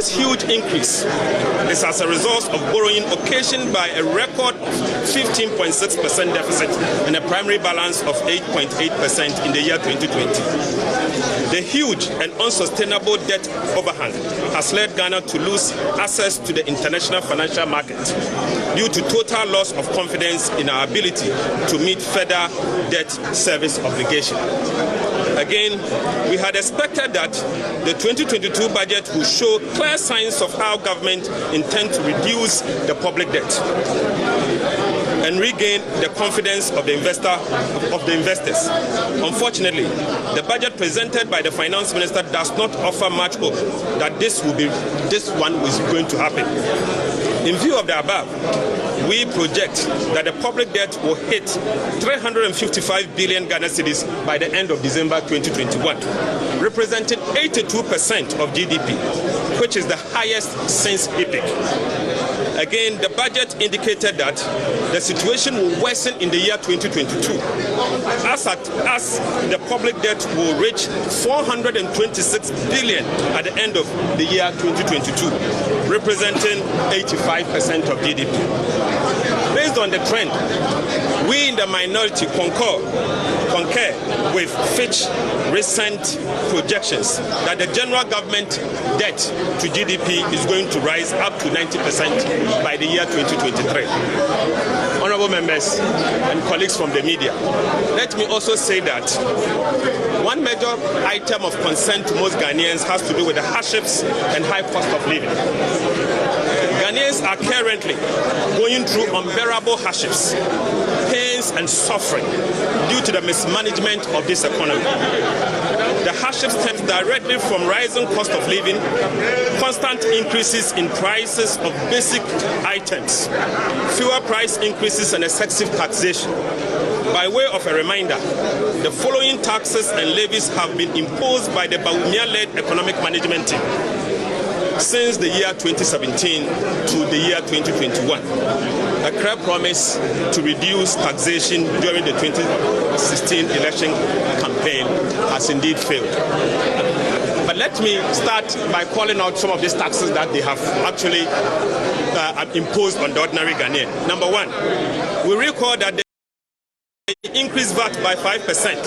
This huge increase is as a result of borrowing occasioned by a record 15.6% deficit and a primary balance of 8.8% in the year 2020. The huge and unsustainable debt overhang has led Ghana to lose access to the international financial market due to total loss of confidence in our ability to meet further debt service obligation. Again, we had expected that the 2022 budget will show clear signs of how government intends to reduce the public debt and regain the confidence of the investors. Unfortunately, the budget presented by the finance minister does not offer much hope that this one is going to happen. In view of the above, we project that the public debt will hit 355 billion Ghana cedis by the end of December 2021, representing 82% of GDP, which is the highest since EPIC. Again, the budget indicated that the situation will worsen in the year 2022, as the public debt will reach 426 billion at the end of the year 2022, representing 85% of GDP. Based on the trend, we in the minority concur with Fitch recent projections that the general government debt to GDP is going to rise up to 90% by the year 2023. Honorable members and colleagues from the media, let me also say that one major item of concern to most Ghanaians has to do with the hardships and high cost of living. Ghanaians are currently going through unbearable hardships, pains and suffering due to the mismanagement of this economy. The hardship stems directly from rising cost of living, constant increases in prices of basic items, fuel price increases and excessive taxation. By way of a reminder, the following taxes and levies have been imposed by the Bawumia-led economic management team since the year 2017 to the year 2021. A clear promise to reduce taxation during the 2016 election campaign has indeed failed. But let me start by calling out some of these taxes that they have actually imposed on the ordinary Ghanaian. Number one, we recall that they increased VAT by 5%.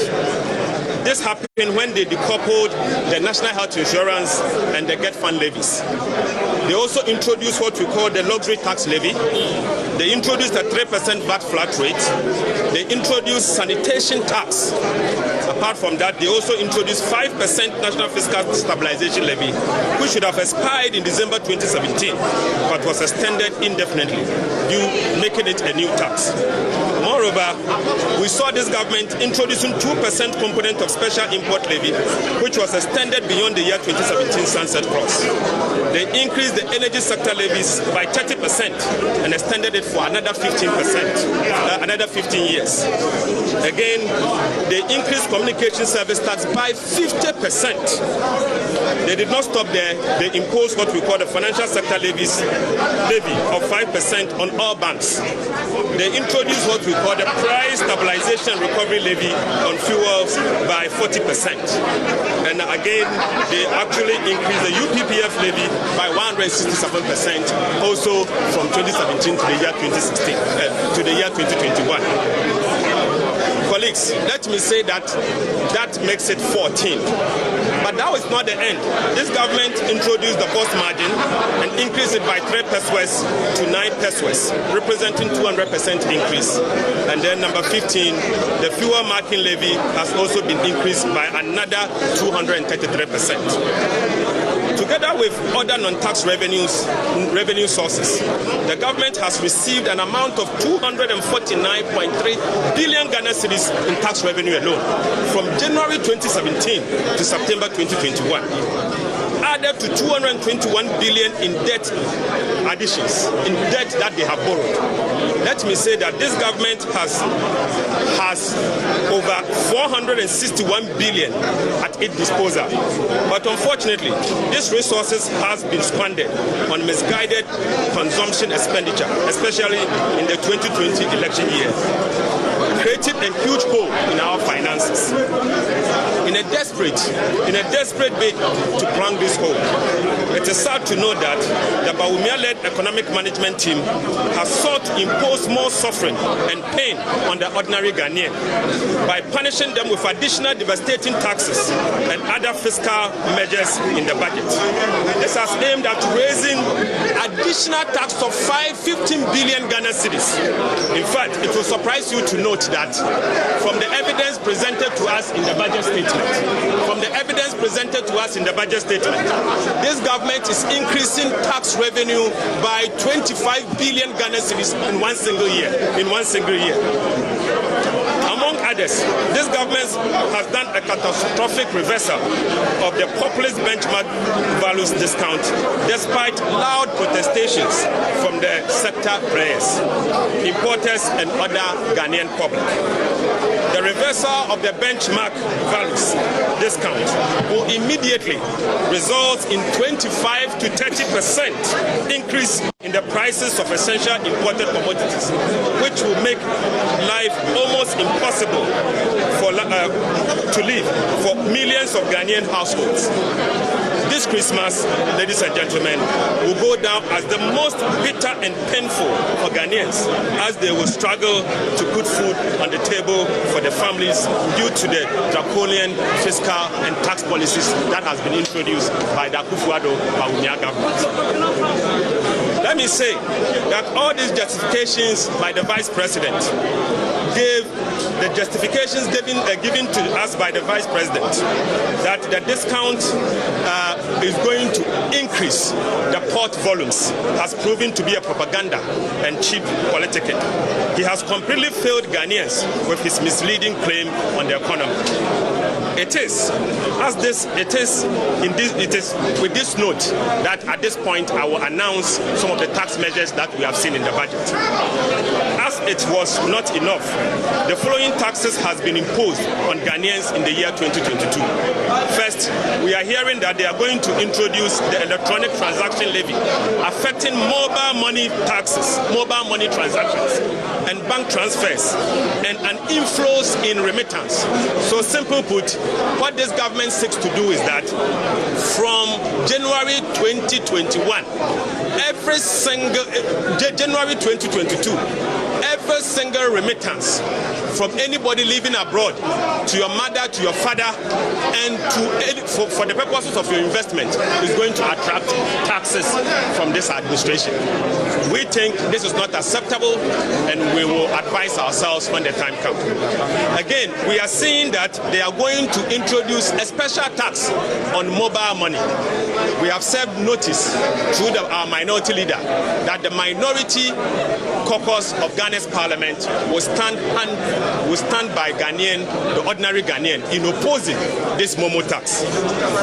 This happened when they decoupled the National Health Insurance and the Get Fund levies. They also introduced what we call the luxury tax levy. They introduced a 3% VAT flat rate. They introduced sanitation tax. Apart from that, they also introduced 5% National Fiscal Stabilization Levy, which should have expired in December 2017, but was extended indefinitely, making it a new tax. Moreover, we saw this government introducing 2% component of special import levy, which was extended beyond the year 2017 sunset clause. They increased the energy sector levies by 30% and extended it for another 15%, another 15 years. Again, they increased communication service tax by 50%. They did not stop there. They imposed what we call the financial sector levy of 5% on all banks. They introduced what we call the price stabilization recovery levy on fuels by 40%. And again, they actually increased the UPPF levy by 167%, also from 2017 to the year 2016, to the year 2021. Colleagues, let me say that makes it 14. But that was not the end. This government introduced the cost margin and increased it by 3 pesos to 9 pesos, representing 200% increase. And then number 15, the fuel marking levy has also been increased by another 233%. Together with other non-tax revenue sources, the government has received an amount of 249.3 billion Ghana cedis in tax revenue alone from January 2017 to September 2021, added to 221 billion in debt additions, in debt that they have borrowed. Let me say that this government has over 461 billion at its disposal. But unfortunately, these resources has been squandered on misguided consumption expenditure, especially in the 2020 election year, creating a huge hole in our finances. In a desperate bid to plug this hole, it is is sad to know that the Bawumia-led economic management team has sought to impose more suffering and pain on the ordinary Ghanaian by punishing them with additional devastating taxes and other fiscal measures in the budget. This has aimed at raising additional tax of 15 billion Ghana cedis. In fact, it will surprise you to note that from the evidence presented to us in the budget statement, this government is increasing tax revenue by 25 billion Ghana cedis in one single year. Among others, this government has done a catastrophic reversal of the populist benchmark values discount despite loud protestations from the sector players, importers and other Ghanaian public. The reversal of the benchmark values discount will immediately result in 25 to 30% increase in the prices of essential imported commodities, which will make life almost impossible to live for millions of Ghanaian households. This Christmas, ladies and gentlemen, will go down as the most bitter and painful for Ghanaians as they will struggle to put food on the table for the families due to the draconian fiscal and tax policies that has been introduced by the Akufo-Addo Bawumia government. Let me say that all these justifications by the Vice President the justifications given to us by the Vice President that the discount is going to increase the port volumes has proven to be a propaganda and cheap politicking. He has completely failed Ghanaians with his misleading claim on the economy. It is with this note that at this point I will announce some of the tax measures that we have seen in the budget. As it was not enough, the following taxes has been imposed on Ghanaians in the year 2022. First, we are hearing that they are going to introduce the electronic transaction levy, affecting mobile money taxes, mobile money transactions, and bank transfers, and an inflows in remittance. So simply put, what this government seeks to do is that from January 2021, January 2022, every single remittance from anybody living abroad to your mother, to your father, and for the purposes of your investment is going to attract taxes from this administration. We think this is not acceptable, and we will advise ourselves when the time comes. Again, we are seeing that they are going to introduce a special tax on mobile money. We have served notice through our minority leader that the minority caucus of Ghana's parliament will stand by Ghanaian, the ordinary Ghanaian, in opposing this Momo tax.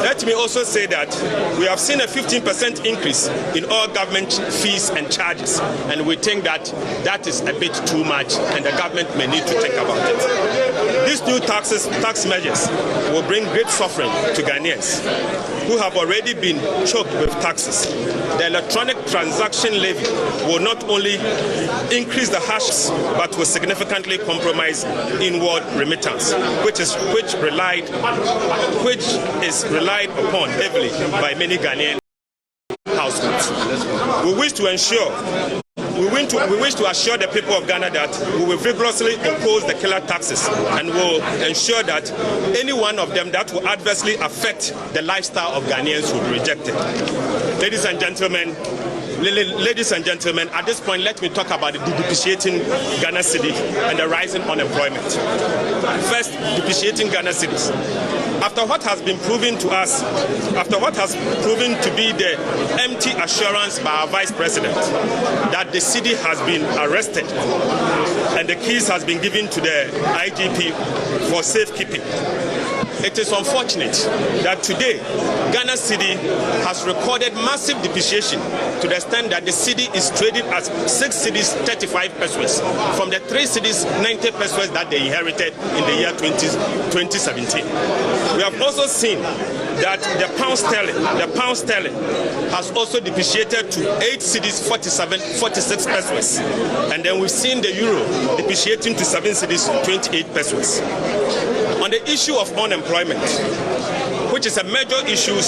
Let me also say that we have seen a 15% increase in all government fees and charges, and we think that that is a bit too much, and the government may need to think about it. These new tax measures will bring great suffering to Ghanaians who have already been choked with taxes. The electronic transaction levy will not only increase the hash, but will significantly compromise inward remittance, which is relied upon heavily by many Ghanaian households. We wish to assure the people of Ghana that we will vigorously oppose the killer taxes and will ensure that any one of them that will adversely affect the lifestyle of Ghanaians will be rejected. Ladies and gentlemen, at this point, let me talk about the depreciating Ghana cedi and the rising unemployment. First, depreciating Ghana cedis. After what has been proven to us, after what has proven to be the empty assurance by our Vice President that the cedi has been arrested and the keys has been given to the IGP for safekeeping, it is unfortunate that today Ghana cedi has recorded massive depreciation to the extent that the cedi is traded at 6 cedis 35 pesos from the 3 cedis 90 pesos that they inherited in the year 2017. We have also seen that the pound sterling has also depreciated to 8 cedis 46 pesos, and then we've seen the euro depreciating to 7 cedis 28 pesos. On the issue of unemployment, which which is a major issue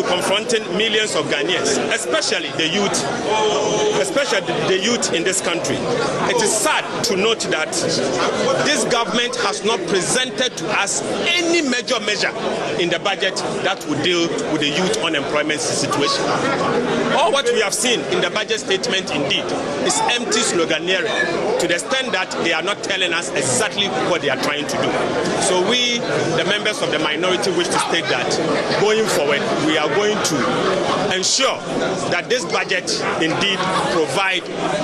confronting millions of Ghanaians, especially the youth in this country. It is sad to note that this government has not presented to us any major measure in the budget that would deal with the youth unemployment situation. All what we have seen in the budget statement indeed is empty sloganeering, to the extent that they are not telling us exactly what they are trying to do. So we, the members of the minority, wish to state that going forward we are going to ensure that this budget indeed provide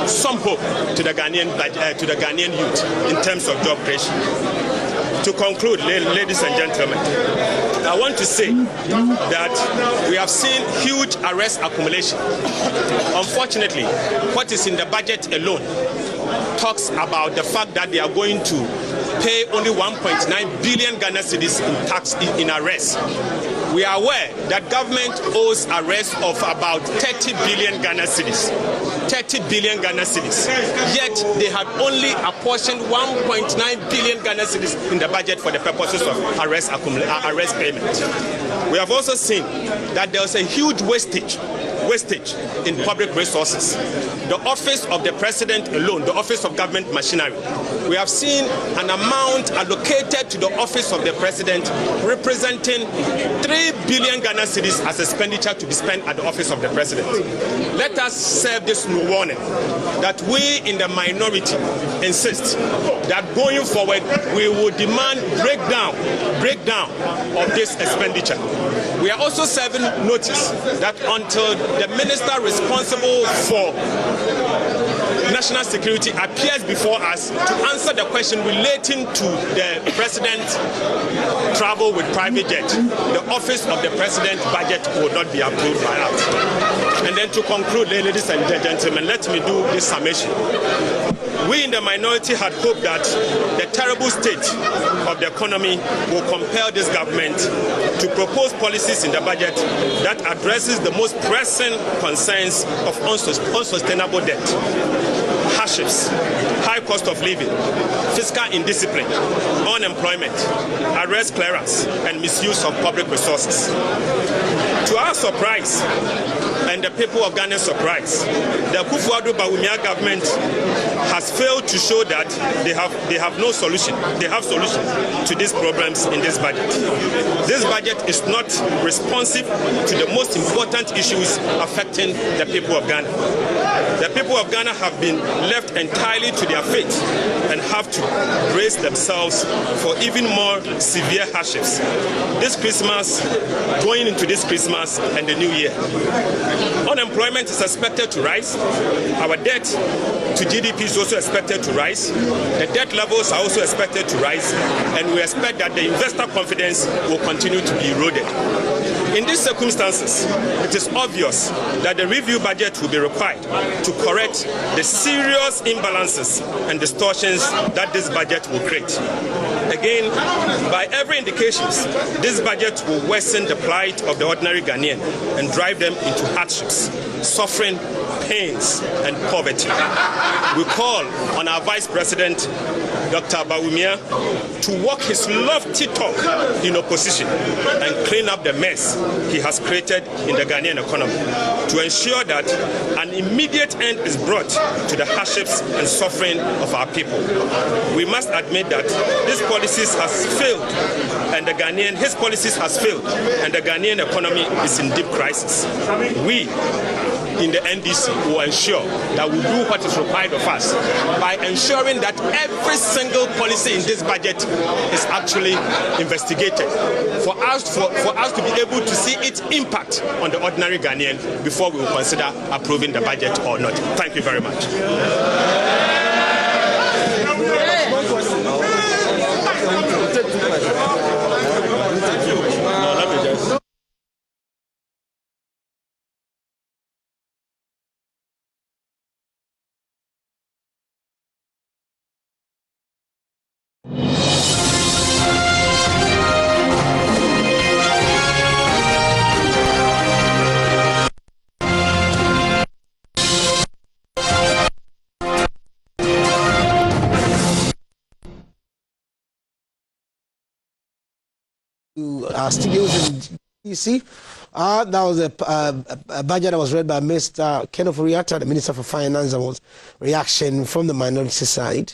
some hope to the Ghanaian youth in terms of job creation. To conclude, ladies and gentlemen, I want to say that we have seen huge arrest accumulation. Unfortunately, what is in the budget alone talks about the fact that they are going to pay only 1.9 billion Ghana cedis in tax in arrest. We are aware that government owes arrest of about 30 billion Ghana cedis. 30 billion Ghana cedis. Yet they had only apportioned 1.9 billion Ghana cedis in the budget for the purposes of arrest payment. We have also seen that there was a huge wastage in public resources. The office of the president alone, the office of government machinery, we have seen an amount allocated to the office of the president representing 3 billion Ghana cedis as expenditure to be spent at the office of the president. Let us serve this warning that we in the minority insist that going forward we will demand breakdown of this expenditure. We are also serving notice that until the minister responsible for national security appears before us to answer the question relating to the president's travel with private jet, the office of the president's budget will not be approved by us. And then to conclude, ladies and gentlemen, let me do this summation. We in the minority had hoped that the terrible state of the economy will compel this government to propose policies in the budget that addresses the most pressing concerns of unsustainable debt, hardships, high cost of living, fiscal indiscipline, unemployment, arrest clearance, and misuse of public resources. To our surprise, and the people of Ghana's surprise, the Akufo-Addo Bawumia government has failed to show that they have no solution. They have solutions to these problems in this budget. This budget is not responsive to the most important issues affecting the people of Ghana. The people of Ghana have been left entirely to their fate and have to brace themselves for even more severe hardships this Christmas, going into this Christmas and the New Year. Unemployment is expected to rise. Our debt to GDP is also expected to rise. The debt levels are also expected to rise, and we expect that the investor confidence will continue to be eroded. In these circumstances, it is obvious that the review budget will be required to correct the serious imbalances and distortions that this budget will create. Again, by every indications, this budget will worsen the plight of the ordinary Ghanaian and drive them into hardships, suffering, pains, and poverty. We call on our Vice President, Dr. Bawumia, to walk his lofty talk in opposition and clean up the mess he has created in the Ghanaian economy to ensure that an immediate end is brought to the hardships and suffering of our people. We must admit that his policies has failed, and his policies has failed, and the Ghanaian economy is in deep crisis. We in the NDC will ensure that we do what is required of us by ensuring that every single policy in this budget is actually investigated for us to be able to see its impact on the ordinary Ghanaian before we will consider approving the budget or not. Thank you very much. to our studios in DC. That was a budget that was read by Mr. Kenneth Oriatta, the Minister for Finance, and was reaction from the minority side.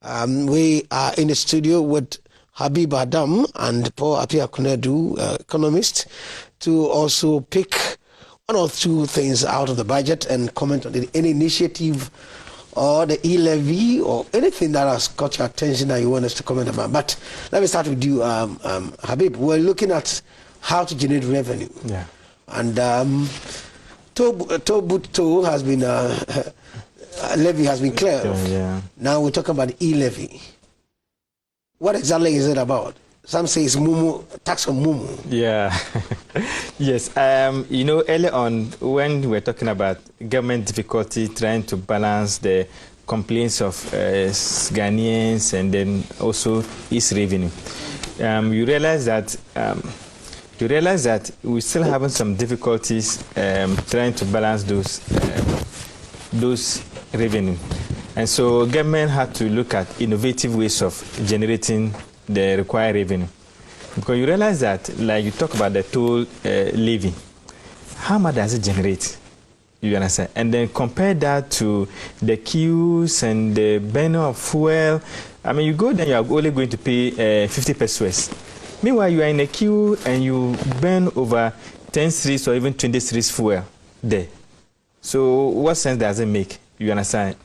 We are in the studio with Habib Adam and Paul Appiah Konadu, economist, to also pick one or two things out of the budget and comment on any initiative or the e-levy or anything that has caught your attention that you want us to comment about. But let me start with you, Habib. We're looking at how to generate revenue. Yeah. And toll has been, levy has been cleared. Yeah. Now we're talking about e-levy. What exactly is it about? Some say it's Mumu, tax on Mumu. Yeah. Yes. You know, earlier on, when we were talking about government difficulty trying to balance the complaints of Ghanaians and then also its revenue, you realize that we're still having some difficulties trying to balance those revenue. And so government had to look at innovative ways of generating the required revenue. Because you realize that, like you talk about the toll levy, how much does it generate? You understand? And then compare that to the queues and the burning of fuel. I mean, you go there, you are only going to pay 50 pesos. Meanwhile, you are in a queue and you burn over 10 cedis or even 20 cedis fuel there. So what sense does it make? You understand?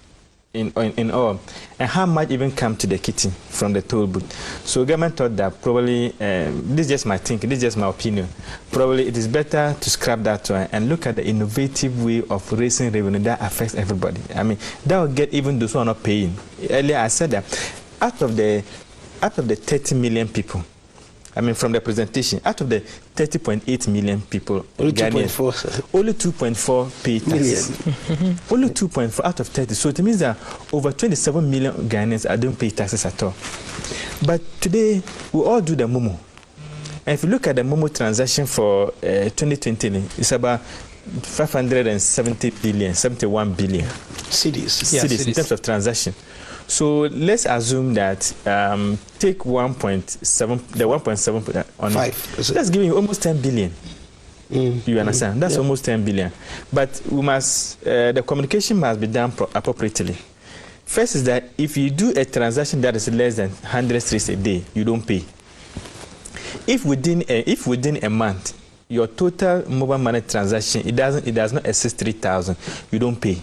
In all, and how much even come to the kitchen from the toll booth. So government thought that probably, this is just my thinking, this is just my opinion, probably it is better to scrap that one and look at the innovative way of raising revenue that affects everybody. I mean, that will get even those who are not paying. Earlier I said that out of the 30 million people, I mean, from the presentation, out of the 30.8 million people, only 2.4 only 2.4 pay taxes. Only 2.4 out of 30. So it means that over 27 million Ghanaians don't pay taxes at all. But today, we all do the Momo. And if you look at the Momo transaction for 2020, it's about 570 billion, 71 billion. Cedis. Yeah, cedis in terms of transaction. So let's assume that take 1.7, the 1.7 on 5. That's giving you almost 10 billion. You understand? That's almost 10 billion. But we must, the communication must be done appropriately. First is that if you do a transaction that is less than 100 cedis a day, you don't pay. If within a month, your total mobile money transaction, it does not exceed 3,000, you don't pay.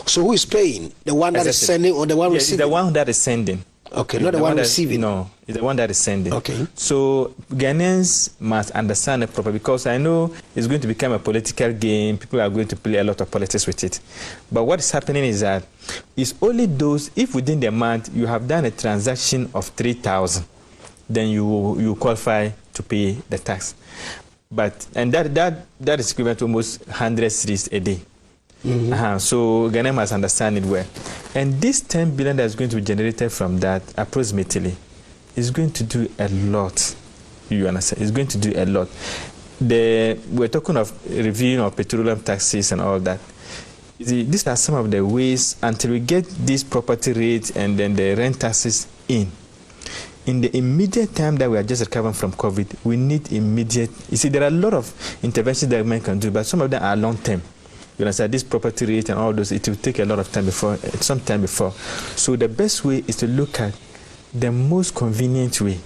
So who is paying? The one that is sending or the one receiving? It's the one that is sending. Okay, not the one receiving. No, it's the one that is sending. Okay. So Ghanaians must understand it properly, because I know it's going to become a political game. People are going to play a lot of politics with it. But what is happening is that it's only those, if within the month you have done a transaction of 3,000, then you qualify to pay the tax. But and that is equivalent to almost 100 cedis a day. So Ghana must understand it well. And this 10 billion that is going to be generated from that, approximately, is going to do a lot. You understand? It's going to do a lot. We're talking of reviewing of petroleum taxes and all that. These are some of the ways until we get this property rates and then the rent taxes in the immediate time that we are just recovering from COVID, we need immediate. You see, there are a lot of interventions that government can do, but some of them are long term. You understand, this property rate and all those, it will take a lot of time some time before. So the best way is to look at the most convenient way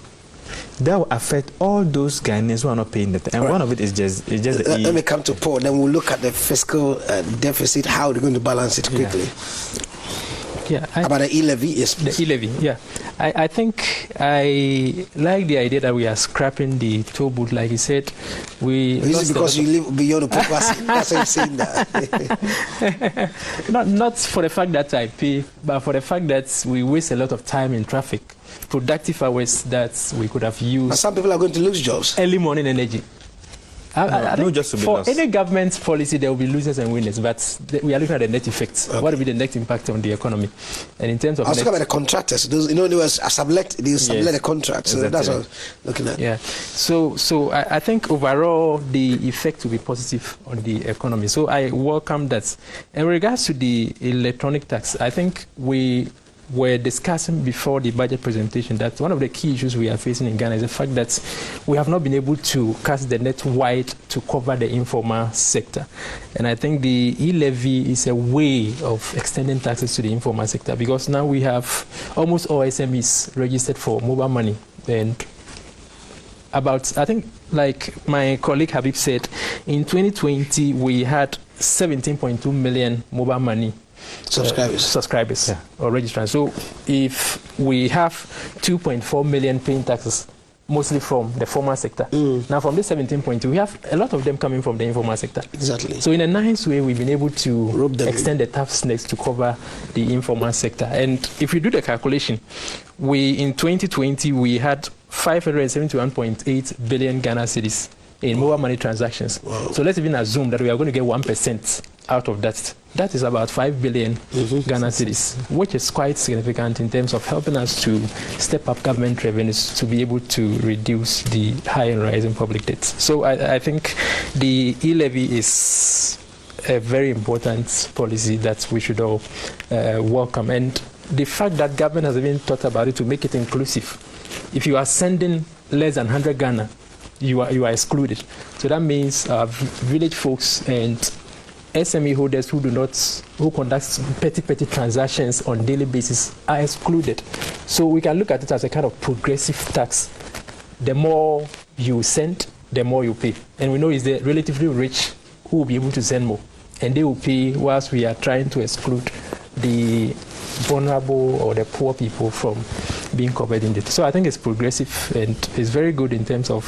that will affect all those Ghanaians who are not paying that. And one of it is just the let me come to Paul, then we'll look at the fiscal deficit, how they're going to balance it quickly. About the e-levy, yes. The e-levy, yeah. I think I like the idea that we are scrapping the toll booth, like he said. Is it because you live beyond the purpose? That's why you're saying that. Not for the fact that I pay, but for the fact that we waste a lot of time in traffic. Productive hours that we could have used. But some people are going to lose jobs. Early morning energy. For any government policy, there will be losers and winners, but we are looking at the net effects. Okay. What will be the net impact on the economy? And in terms of... I was talking about the contractors. Those, they were sublet the contract. So that's what I was looking at. Yeah. So I think overall, the effect will be positive on the economy. So I welcome that. In regards to the electronic tax, I think we were discussing before the budget presentation that one of the key issues we are facing in Ghana is the fact that we have not been able to cast the net wide to cover the informal sector. And I think the e-levy is a way of extending taxes to the informal sector, because now we have almost all SMEs registered for mobile money. And about, I think, like my colleague Habib said, in 2020 we had 17.2 million mobile money subscribers or registrants. So if we have 2.4 million paying taxes, mostly from the formal sector. Now from this 17.2, we have a lot of them coming from the informal sector. Exactly. So in a nice way, we've been able to extend the tax nets to cover the informal sector. And if you do the calculation, in 2020, we had 571.8 billion Ghana cedis in mobile money transactions. Wow. So let's even assume that we are going to get 1% out of that. That is about 5 billion Ghana cedis, which is quite significant in terms of helping us to step up government revenues to be able to reduce the high and rising public debt. So I think the e-levy is a very important policy that we should all welcome. And the fact that government has even thought about it to make it inclusive. If you are sending less than 100 Ghana, you are excluded. So that means village folks and SME holders who conduct petty transactions on daily basis are excluded. So we can look at it as a kind of progressive tax. The more you send, the more you pay. And we know it's the relatively rich who will be able to send more. And they will pay whilst we are trying to exclude the vulnerable or the poor people from being covered in it. So I think it's progressive and it's very good in terms of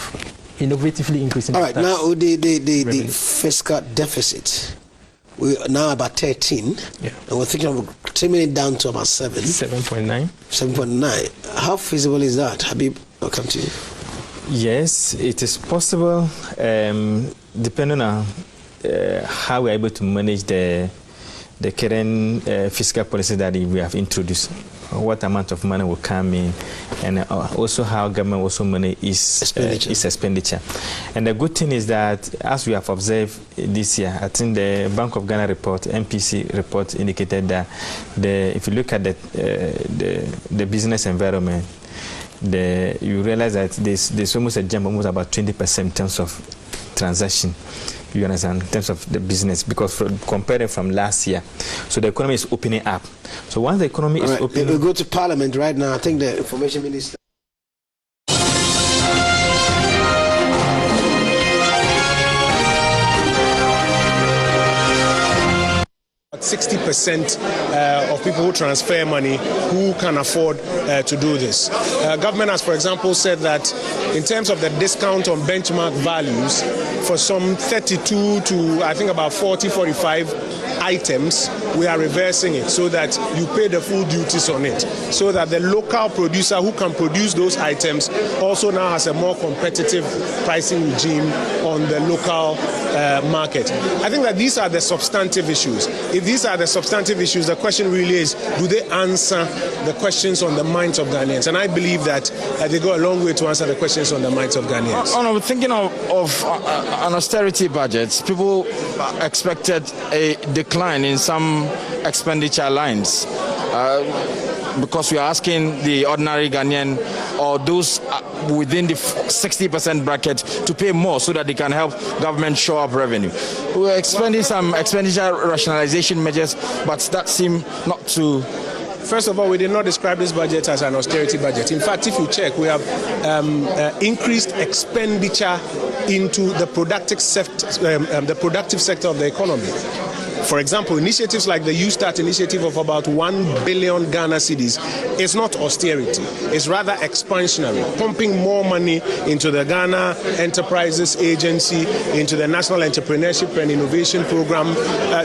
innovatively increasing All right, the tax now the fiscal deficit. We are now about 13, and we're thinking of trimming it down to about 7. 7.9. 7.9. How feasible is that? Habib, I'll come to you. Yes, it is possible, depending on how we're able to manage the current fiscal policy that we have introduced. What amount of money will come in, and also how government also money is expenditure. And the good thing is that, as we have observed this year, I think the Bank of Ghana report, MPC report, indicated that if you look at the business environment, you realize that there's almost a jump, almost about 20% in terms of transaction. You understand, in terms of the business, because compared from last year, so the economy is opening up. So once the economy is opening, we'll go to Parliament right now. I think the Information Minister. 60% of people who transfer money who can afford to do this. Government has, for example, said that in terms of the discount on benchmark values, for some 32 to I think about 40, 45 items, we are reversing it so that you pay the full duties on it, so that the local producer who can produce those items also now has a more competitive pricing regime on the local market. I think that these are the substantive issues. If these are the substantive issues, the question really is, do they answer the questions on the minds of Ghanaians? And I believe that they go a long way to answer the questions on the minds of Ghanaians. I'm thinking of an austerity budget. People expected a decline in some expenditure lines. Because we are asking the ordinary Ghanaian or those within the 60% bracket to pay more so that they can help government show up revenue. We are expending some expenditure rationalization measures, but that seemed not to... First of all, we did not describe this budget as an austerity budget. In fact, if you check, we have increased expenditure into the productive sector of the economy. For example, initiatives like the YouStart initiative of about 1 billion Ghana cedis is not austerity. It's rather expansionary, pumping more money into the Ghana Enterprises Agency, into the National Entrepreneurship and Innovation Program.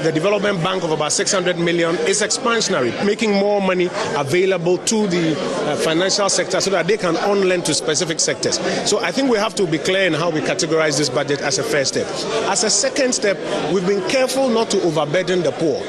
The Development Bank of about 600 million is expansionary, making more money available to the financial sector so that they can on-lend to specific sectors. So I think we have to be clear in how we categorize this budget as a first step. As a second step, we've been careful not to overburden the poor.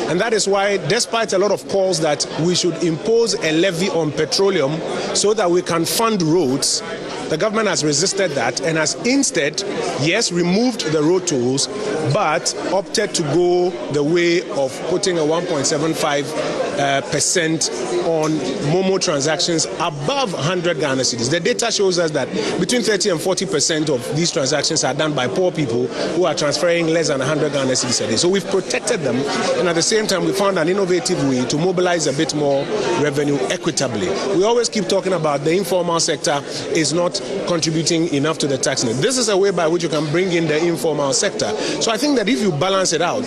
And that is why, despite a lot of calls that we should impose a levy on petroleum so that we can fund roads, the government has resisted that and has instead, yes, removed the road tolls, but opted to go the way of putting a 1.75% on Momo transactions above 100 Ghana cedis. The data shows us that between 30 and 40% of these transactions are done by poor people who are transferring less than 100 Ghana cedis a day. So we've protected them, and at the same time we found an innovative way to mobilize a bit more revenue equitably. We always keep talking about the informal sector is not contributing enough to the tax net. This is a way by which you can bring in the informal sector. So I think that if you balance it out,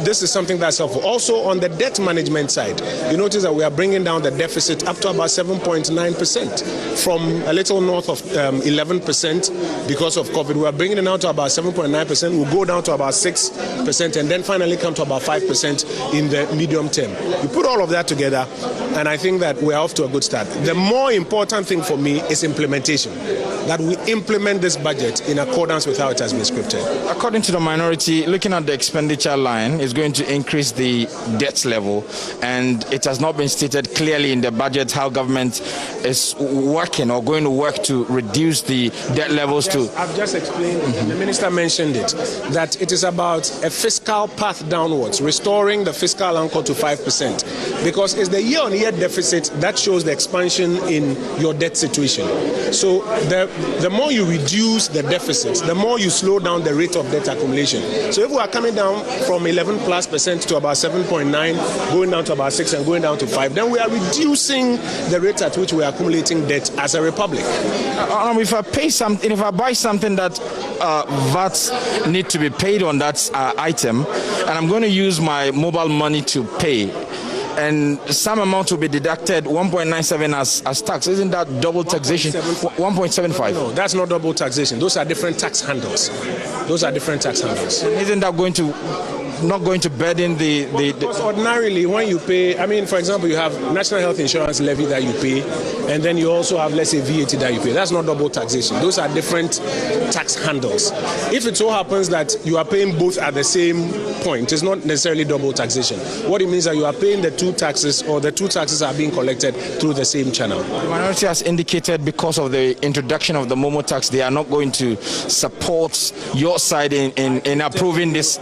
this is something that's helpful. Also on the debt management side, you notice that we are bringing down the deficit up to about 7.9% from a little north of 11% because of COVID. We are bringing it down to about 7.9%. We'll go down to about 6% and then finally come to about 5% in the medium term. You put all of that together, and I think that we're off to a good start. The more important thing for me is implementation, that we implement this budget in accordance with how it has been scripted. According to the minority, looking at the expenditure line is going to increase the debt level, and it has not been stated clearly in the budget how government is working or going to work to reduce the debt levels to. I've just explained, the minister mentioned it, that it is about a fiscal path downwards, restoring the fiscal anchor to 5%, because it's the year-on-year deficit that shows the expansion in your debt situation. So the more you reduce the deficit, the more you slow down the rate of debt accumulation. So if we are coming down from 11+% to about 7.9, going down to about 6 and going down to 5, then we are reducing the rate at which we are accumulating debt as a republic. If I pay something, if I buy something that VAT need to be paid on that item, and I'm going to use my mobile money to pay, and some amount will be deducted 1.97 as tax. Isn't that double taxation? 1.75. No, that's not double taxation. Those are different tax handles. Isn't that not going to burden the Because ordinarily when you pay, I mean, for example, you have national health insurance levy that you pay, and then you also have, let's say, VAT that you pay. That's not double taxation. Those are different tax handles. If it so happens that you are paying both at the same point, it's not necessarily double taxation. What it means is that you are paying the two taxes, or the two taxes are being collected through the same channel. The minority has indicated because of the introduction of the Momo tax, they are not going to support your side in approving this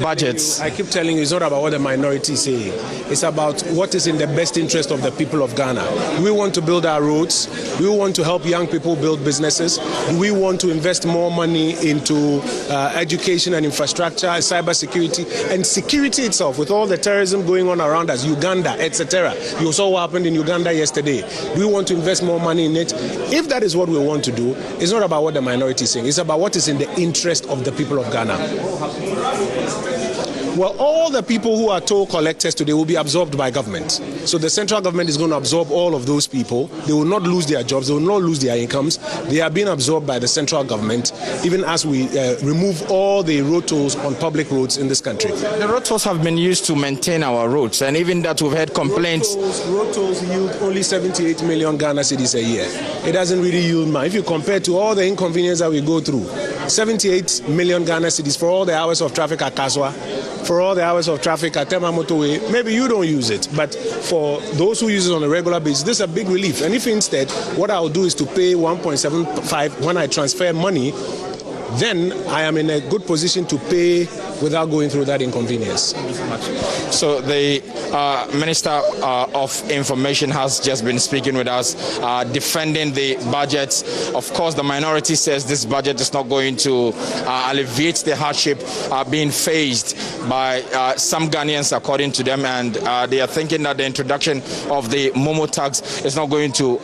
budgets. I keep telling you, it's not about what the minority say. It's about what is in the best interest of the people of Ghana. We want to build our roads. We want to help young people build businesses. We want to invest more money into education and infrastructure, cyber security, and security itself. With all the terrorism going on around us, Uganda, etc. You saw what happened in Uganda yesterday. We want to invest more money in it. If that is what we want to do, it's not about what the minority is saying. It's about what is in the interest of the people of Ghana. Well, all the people who are toll collectors today will be absorbed by government. So the central government is going to absorb all of those people. They will not lose their jobs. They will not lose their incomes. They are being absorbed by the central government, even as we remove all the road tolls on public roads in this country. The road tolls have been used to maintain our roads, and even that we've had complaints. Road tolls yield only 78 million Ghana cedis a year. It doesn't really yield much. If you compare to all the inconvenience that we go through, 78 million Ghana cedis for all the hours of traffic at Kaswa, for all the hours of traffic at Tema Motorway, maybe you don't use it, but for those who use it on a regular basis, this is a big relief. And if instead, what I'll do is to pay 1.75 when I transfer money, then I am in a good position to pay without going through that inconvenience. So the Minister of Information has just been speaking with us, defending the budget. Of course, the minority says this budget is not going to alleviate the hardship being faced by some Ghanaians, according to them, and they are thinking that the introduction of the Momo tax is not going to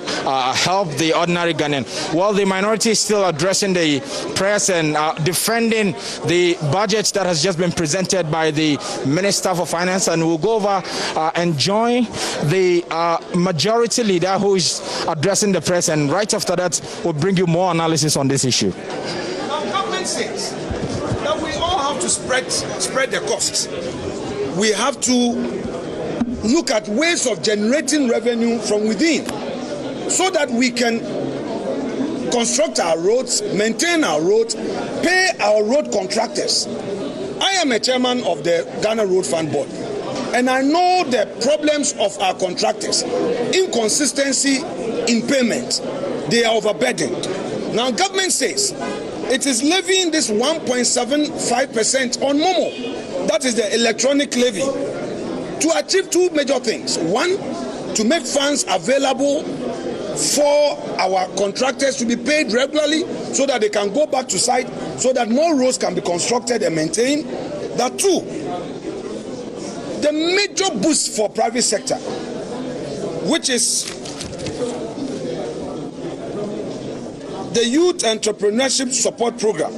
help the ordinary Ghanaian. While the minority is still addressing the press and defending the budget that has just been presented by the Minister for Finance, and we'll go over and join the majority leader who is addressing the press, and right after that we'll bring you more analysis on this issue. Now, government says that we all have to spread the costs. We have to look at ways of generating revenue from within so that we can construct our roads, maintain our roads, pay our road contractors. I am a chairman of the Ghana Road Fund Board, and I know the problems of our contractors. Inconsistency in payment. They are overburdened. Now, government says it is levying this 1.75% on Momo. That is the electronic levy. to achieve two major things. One, to make funds available for our contractors to be paid regularly so that they can go back to site, so that more roads can be constructed and maintained. That two, the major boost for private sector, which is the Youth Entrepreneurship Support Program.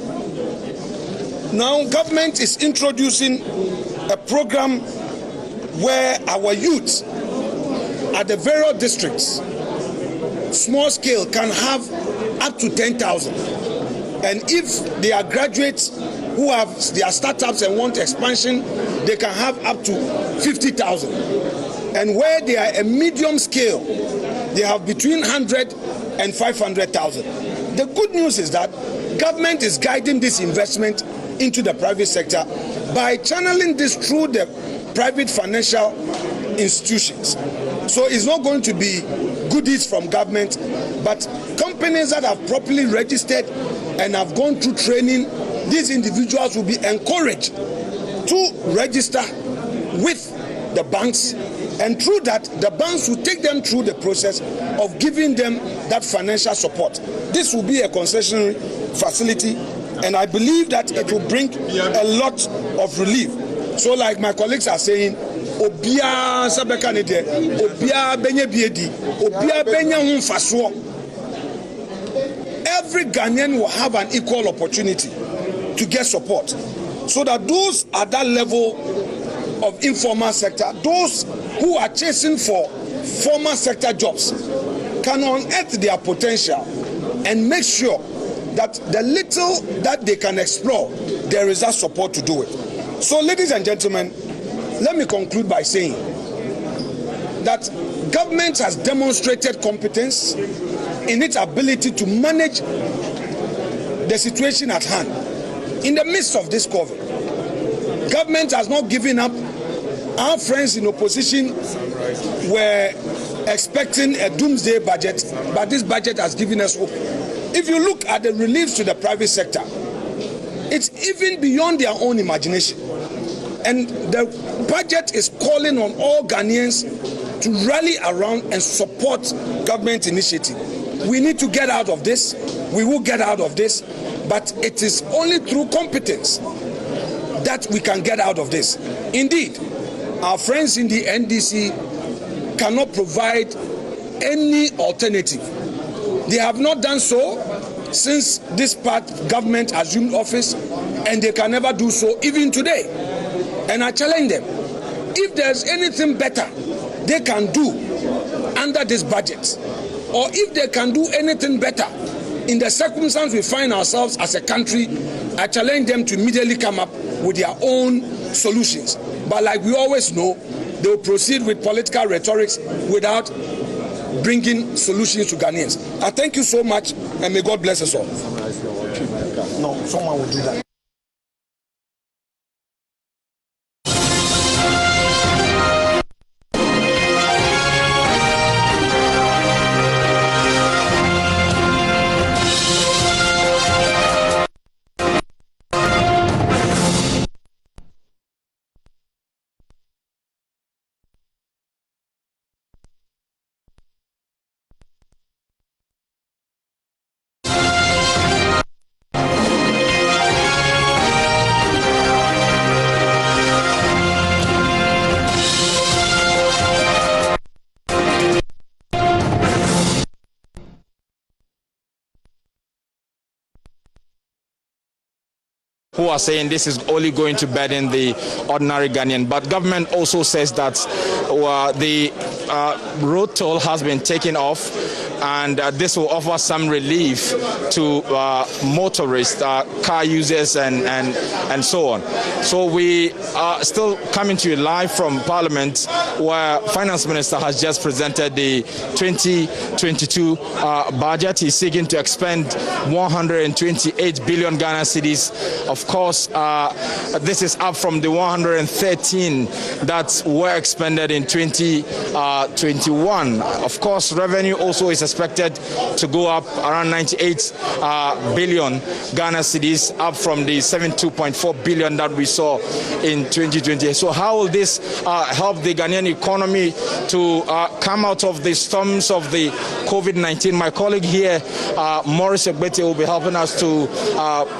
Now, government is introducing a program where our youth at the various districts, small scale, can have up to 10,000. And if they are graduates who have their startups and want expansion, they can have up to 50,000. And where they are a medium scale, they have between 100 and 500,000. The good news is that government is guiding this investment into the private sector by channeling this through the private financial institutions. So it's not going to be goodies from government, but companies that have properly registered and have gone through training, these individuals will be encouraged to register with the banks, and through that, the banks will take them through the process of giving them that financial support. This will be a concessionary facility, and I believe that it will bring a lot of relief. So like my colleagues are saying, Obia Sabekanide, Obia Benye Biedi, Obia Benya Humfaswo. Every Ghanaian will have an equal opportunity to get support, so that those at that level of informal sector, those who are chasing for formal sector jobs, can unearth their potential and make sure that the little that they can explore, there is that support to do it. So, ladies and gentlemen, let me conclude by saying that government has demonstrated competence in its ability to manage the situation at hand. In the midst of this COVID, government has not given up. Our friends in opposition were expecting a doomsday budget, but this budget has given us hope. If you look at the relief to the private sector, it's even beyond their own imagination. And the budget is calling on all Ghanaians to rally around and support government initiative. We need to get out of this. We will get out of this, but it is only through competence that we can get out of this. Indeed, our friends in the NDC cannot provide any alternative. They have not done so since this part government assumed office, and they can never do so even today. And I challenge them, if there's anything better they can do under this budget, or if they can do anything better in the circumstance we find ourselves as a country, I challenge them to immediately come up with their own solutions. But like we always know, they will proceed with political rhetorics without bringing solutions to Ghanaians. I thank you so much, and may God bless us all. No, someone will do that. Who are saying this is only going to burden the ordinary Ghanaian. But government also says that the road toll has been taken off, and this will offer some relief to motorists, car users, and so on. So we are still coming to you live from Parliament, where Finance Minister has just presented the 2022 budget. He's seeking to expend 128 billion Ghana cedis. Of course, this is up from the 113 that were expended in 2021. Of course, revenue also is expected to go up around 98 billion Ghana cedis, up from the 72.4 billion that we saw in 2020. So how will this help the Ghanaian economy to come out of the storms of the COVID-19? My colleague here, Maurice Egbete, will be helping us to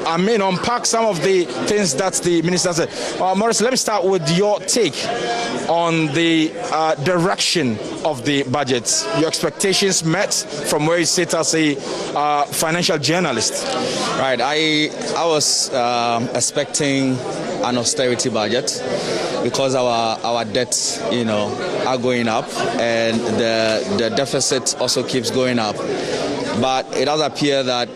unpack some of the things that the minister said. Maurice, let me start with your take on the direction of the budget. Your expectations met from where you sit as a financial journalist. Right, I was expecting an austerity budget because our debts, are going up, and the deficit also keeps going up. But it does appear that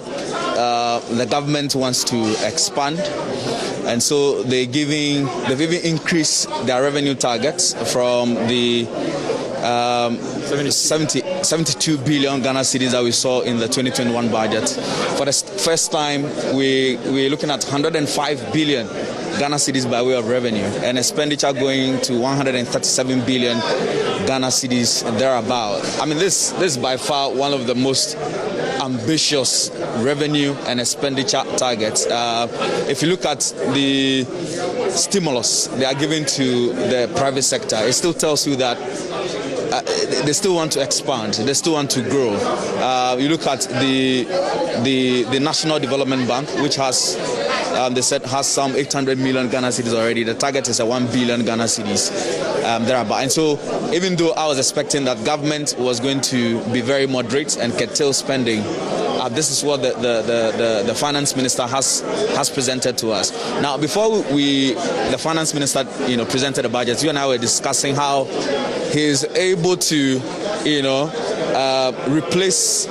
the government wants to expand, and so they've even increased their revenue targets from the 72 billion Ghana cedis that we saw in the 2021 budget. For the first time, we're looking at 105 billion Ghana cedis by way of revenue, and expenditure going to 137 billion Ghana cedis thereabout. I mean, this is by far one of the most ambitious revenue and expenditure targets. If you look at the stimulus they are giving to the private sector, it still tells you that they still want to expand, they still want to grow. You look at the National Development Bank, which has they said has some 800 million Ghana cedis already. The target is 1 billion Ghana cedis thereabout. And so, even though I was expecting that government was going to be very moderate and curtail spending, this is what the finance minister has presented to us. Now, before the finance minister presented the budget, you and I were discussing how he's able to replace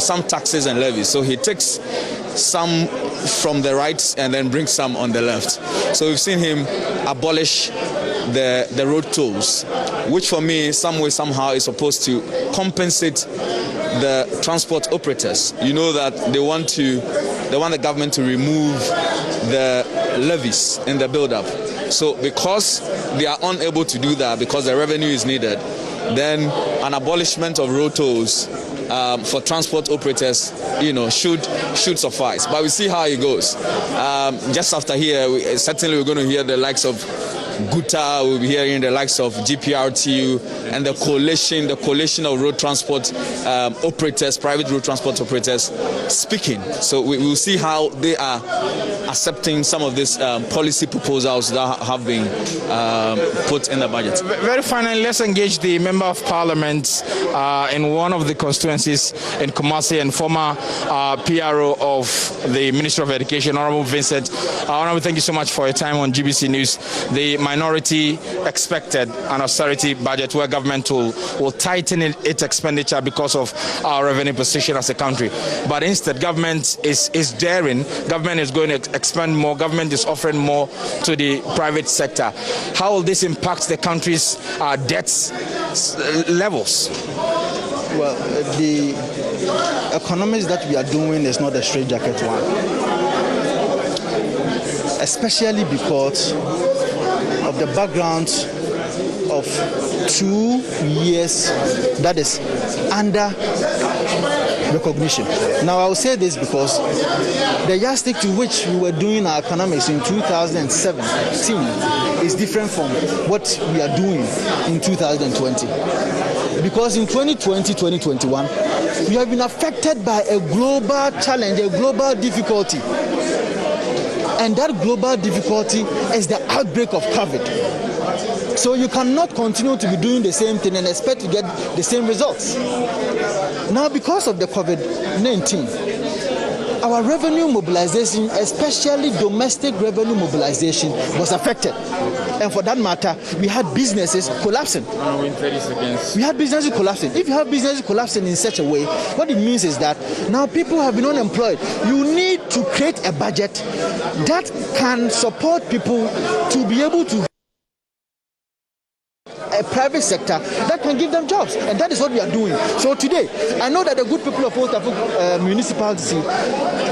some taxes and levies. So he takes some from the right and then brings some on the left. So we've seen him abolish the road tolls, which for me, some way, somehow, is supposed to compensate the transport operators. You know that they want the government to remove the levies in the build-up. So because they are unable to do that, because the revenue is needed, then an abolishment of road tolls for transport operators, should suffice. But we see how it goes. Just after here, certainly we're going to hear the likes of Guta, we'll be hearing the likes of GPRTU and the coalition of road transport operators, private road transport operators speaking. So we will see how they are accepting some of these policy proposals that have been put in the budget. Very finally, let's engage the Member of Parliament in one of the constituencies in Kumasi and former PRO of the Ministry of Education, Honorable Vincent. Honorable, thank you so much for your time on GBC News. The minority expected an austerity budget where government will tighten its expenditure because of our revenue position as a country. But instead, government is daring. Government is going to expand more. Government is offering more to the private sector. How will this impact the country's debts levels? Well, the economics that we are doing is not a straitjacket one, especially because of the background of 2 years that is under recognition. Now, I will say this because the yardstick to which we were doing our economics in 2017 is different from what we are doing in 2020. Because in 2020, 2021, we have been affected by a global challenge, a global difficulty. And that global difficulty is the outbreak of COVID. So you cannot continue to be doing the same thing and expect to get the same results. Now, because of the COVID-19, our revenue mobilization, especially domestic revenue mobilization, was affected. And for that matter, we had businesses collapsing. We had businesses collapsing. If you have businesses collapsing in such a way, what it means is that now people have been unemployed. You need to create a budget that can support people to be able to a private sector that can give them jobs, and that is what we are doing. So today, I know that the good people of Old Tafo municipality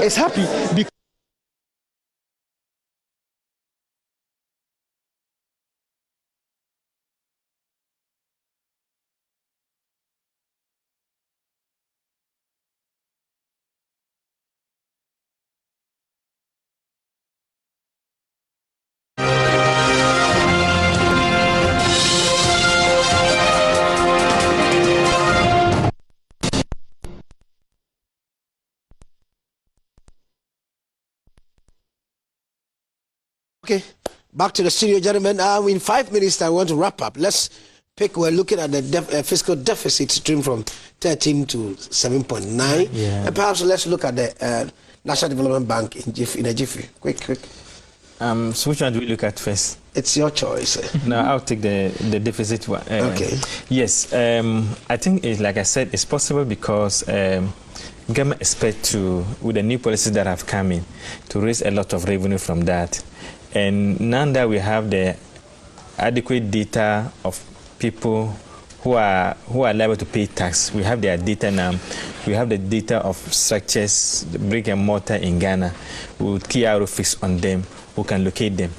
is happy because Okay, back to the studio, gentlemen. In 5 minutes, I want to wrap up. We're looking at the fiscal deficit stream from 13 to 7.9. Yeah. And perhaps let's look at the National Development Bank in a jiffy. Quick. So which one do we look at first? It's your choice. No, I'll take the deficit one. Okay. Yes, I think, like I said, it's possible because government expect to, with the new policies that have come in, to raise a lot of revenue from that. And now that we have the adequate data of people who are liable to pay tax, we have their data now. We have the data of structures, brick and mortar in Ghana, with KRO fixed on them, who can locate them.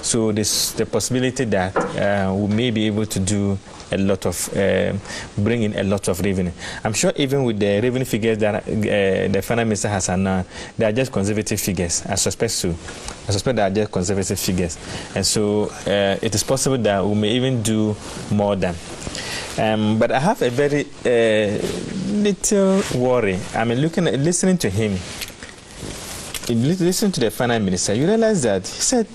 So there's the possibility that we may be able to do a lot of, bring in a lot of revenue. I'm sure even with the revenue figures that the Finance Minister has announced, they are just conservative figures. I suspect they are just conservative figures. And so it is possible that we may even do more than. But I have a very little worry. I mean, listening to him, listening to the Finance Minister, you realize that he said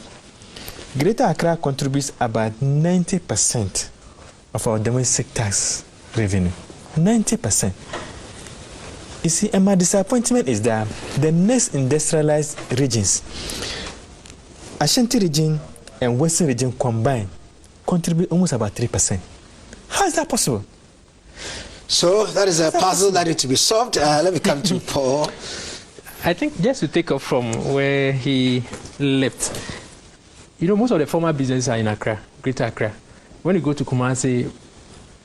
Greater Accra contributes about 90% of our domestic tax revenue. 90%. You see, and my disappointment is that the next industrialized regions, Ashanti region and Western region combined, contribute almost about 3%. How is that possible? So that is a puzzle that needs to be solved. Let me come to Paul. I think just to take off from where he left, most of the former businesses are in Accra, Greater Accra. When you go to Kumasi,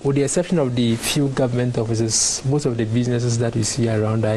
with the exception of the few government offices, most of the businesses that you see around are